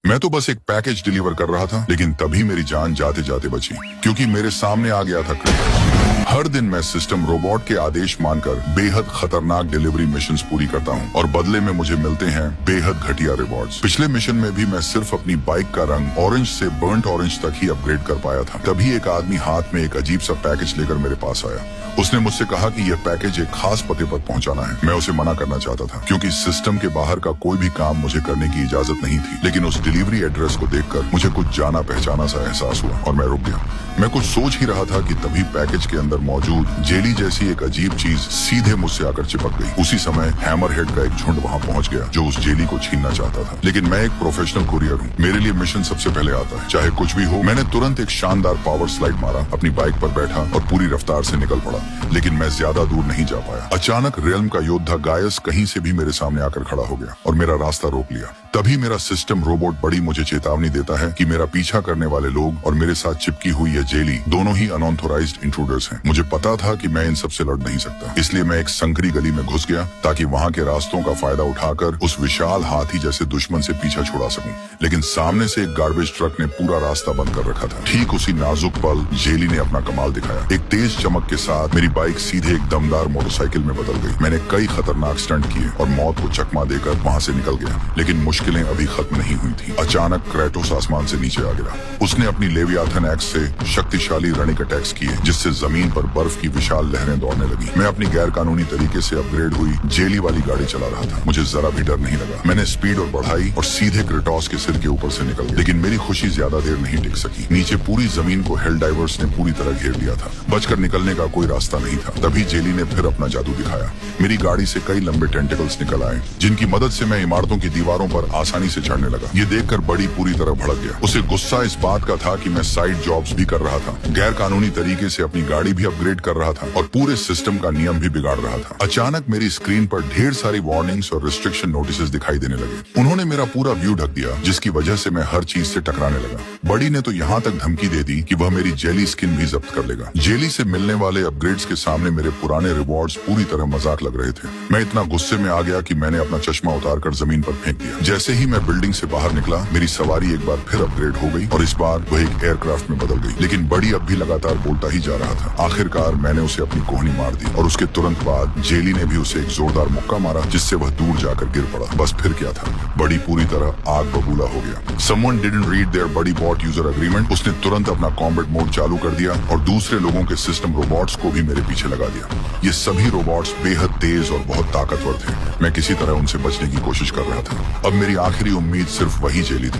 मैं तो बस एक पैकेज डिलीवर कर रहा था, लेकिन तभी मेरी जान जाते जाते बची, क्योंकि मेरे सामने आ गया था क्रिकेट। हर दिन मैं सिस्टम रोबोट के आदेश मानकर बेहद खतरनाक डिलीवरी मिशंस पूरी करता हूं और बदले में मुझे मिलते हैं बेहद घटिया रिवॉर्ड्स। पिछले मिशन में भी मैं सिर्फ अपनी बाइक का रंग ऑरेंज से बर्न्ट ऑरेंज तक ही अपग्रेड कर पाया था। तभी एक आदमी हाथ में एक अजीब सा पैकेज लेकर मेरे पास आया। उसने मुझसे कहा कि यह पैकेज एक खास पते पर पहुंचाना है। मैं उसे मना करना चाहता था, क्योंकि सिस्टम के बाहर का कोई भी काम मुझे करने की इजाजत नहीं थी। लेकिन उस डिलीवरी एड्रेस को देखकर मुझे कुछ जाना पहचाना सा एहसास हुआ और मैं रुक गया। मैं कुछ सोच ही रहा था कि तभी पैकेज के अंदर मौजूद जेली जैसी एक अजीब चीज सीधे मुझसे आकर चिपक गई। उसी समय हैमर हेड का एक झुंड वहां पहुंच गया, जो उस जेली को छीनना चाहता था। लेकिन मैं एक प्रोफेशनल कुरियर हूँ, मेरे लिए मिशन सबसे पहले आता है, चाहे कुछ भी हो। मैंने तुरंत एक शानदार पावर स्लाइड मारा, अपनी बाइक पर बैठा और पूरी रफ्तार से निकल पड़ा। लेकिन मैं ज्यादा दूर नहीं जा पाया। अचानक रियल्म का योद्धा गायस कहीं से भी मेरे सामने आकर खड़ा हो गया और मेरा रास्ता रोक लिया। तभी मेरा सिस्टम रोबोट बड़ी मुझे चेतावनी देता है कि मेरा पीछा करने वाले लोग और मेरे साथ चिपकी हुई यह जेली दोनों ही अनऑथोराइज्ड इंट्रूडर्स हैं। मुझे पता था कि मैं इन सबसे लड़ नहीं सकता, इसलिए मैं एक संकरी गली में घुस गया ताकि वहां के रास्तों का फायदा उठाकर उस विशाल हाथी जैसे दुश्मन से पीछा छुड़ा सकूं। लेकिन सामने से एक गार्बेज ट्रक ने पूरा रास्ता बंद कर रखा था। ठीक उसी नाजुक पल जेली ने अपना कमाल दिखाया। एक तेज चमक के साथ मेरी बाइक सीधे एक दमदार मोटरसाइकिल में बदल गई। मैंने कई खतरनाक स्टंट किए और मौत को चकमा देकर वहां से निकल गया। लेकिन मुश्किलें अभी खत्म नहीं हुई थी। अचानक क्रेटोस आसमान से नीचे आ गिरा। उसने अपनी लेवियाथन एक्स से शक्तिशाली रनिक अटैक्स किए, जिससे जमीन पर बर्फ की विशाल लहरें दौड़ने लगी। मैं अपनी गैर कानूनी तरीके से अपग्रेड हुई जेली वाली गाड़ी चला रहा था। मुझे जरा भी डर नहीं लगा। मैंने स्पीड और बढ़ाई और सीधे क्रेटोस के सिर के ऊपर से निकल गया। लेकिन मेरी खुशी ज्यादा देर नहीं टिक सकी। नीचे पूरी जमीन को हेल डाइवर्स ने पूरी तरह घेर लिया था। बचकर निकलने का कोई रास्ता नहीं था। तभी जेली ने फिर अपना जादू दिखाया। मेरी गाड़ी से कई लंबे टेंटिकल्स निकल आए, जिनकी मदद से मैं इमारतों की दीवारों पर आसानी से चढ़ने लगा। ये देखकर बड़ी पूरी तरह भड़क गया। उसे गुस्सा इस बात का था कि मैं साइड जॉब्स भी कर रहा था, गैर कानूनी तरीके से अपनी गाड़ी भी अपग्रेड कर रहा था और पूरे सिस्टम का नियम भी बिगाड़ रहा था। अचानक मेरी स्क्रीन पर ढेर सारी वार्निंग्स और रिस्ट्रिक्शन नोटिस दिखाई देने लगे। उन्होंने मेरा पूरा व्यू ढक दिया, जिसकी वजह से मैं हर चीज से टकराने लगा। बड़ी ने तो यहाँ तक धमकी दे दी कि वह मेरी जेली स्किन भी जब्त कर लेगा। जेली से मिलने वाले अपग्रेड्स के सामने मेरे पुराने रिवॉर्ड्स पूरी तरह मजाक लग रहे थे। मैं इतना गुस्से में आ गया कि मैंने अपना चश्मा उतारकर जमीन पर फेंक दिया। जैसे ही मैं बिल्डिंग से बाहर निकला, मेरी सवारी एक बार फिर अपग्रेड हो गई और इस बार वह एक एयरक्राफ्ट में बदल गई। लेकिन बड़ी अब भी लगातार बोलता ही जा रहा था। आखिरकार मैंने उसे अपनी कोहनी मार दी और उसके तुरंत बाद जेली ने भी उसे एक जोरदार मुक्का मारा, जिससे वह दूर जाकर गिर पड़ा। बस फिर क्या था, बड़ी पूरी तरह आग बबूला हो गया। Someone didn't read their बड़ी बॉट यूजर एग्रीमेंट। उसने तुरंत अपना कॉम्बैट मोड चालू कर दिया और दूसरे लोगों के सिस्टम रोबोट्स को भी मेरे पीछे लगा दिया। ये सभी रोबोट्स बेहद तेज और बहुत ताकतवर थे। मैं किसी तरह उनसे बचने की कोशिश कर रहा था। अब मेरी आखिरी उम्मीद सिर्फ वही जेली थी।